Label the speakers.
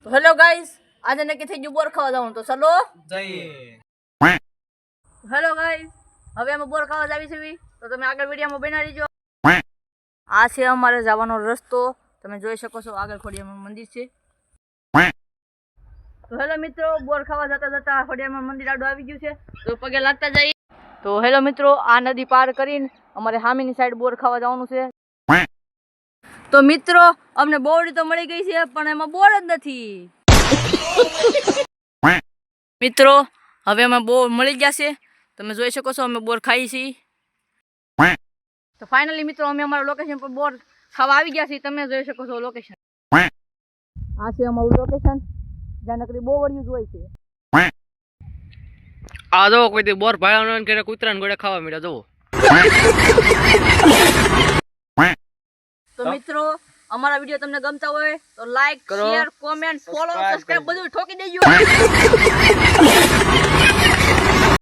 Speaker 1: તો hello guys, આજે નક્કી થઈ ગયું બોર ખાવા જવાનું, તો ચલો
Speaker 2: જઈએ.
Speaker 1: હેલો ગાઈસ, હવે અમે બોર ખાવા જાવી છીએ, તો તમે આગળ વિડીયોમાં બના રહીજો. આ છે અમારે જવાનો રસ્તો, તમે જોઈ શકો છો આગળ ખોડિયારમાં મંદિર છે. તો હેલો મિત્રો, બોર ખાવા જતા જતા ખોડિયારમાં મંદિર આડું આવી ગયું છે, તો પગે લાગતા જઈએ. તો હેલો મિત્રો, આ નદી પાર કરીને અમારે સામેની સાઈડ બોર ખાવા જવાનું છે. તો મિત્રો, અમને બોરડી તો મળી ગઈ છે, પણ એમાં બોર જ નથી. મિત્રો, હવે અમે બોર મળી ગયા છે, તમે જોઈ શકો છો અમે બોર ખાઈ છીએ. તો ફાઇનલી મિત્રો, અમે અમારા લોકેશન પર બોર ખાવા આવી ગયા છીએ, તમે જોઈ શકો છો લોકેશન. આ છે અમારું લોકેશન, જ્યાં નકરી બોવડિયું જ હોય છે.
Speaker 2: આ જો કોઈ દી બોર ભાળાનો કે કૂતરાને ગોળે ખાવા મળ્યા જો.
Speaker 1: તો મિત્રો, અમારા વિડીયો તમને ગમતા હોય તો like, share, comment, follow, subscribe બધું ઠોકી દેજો.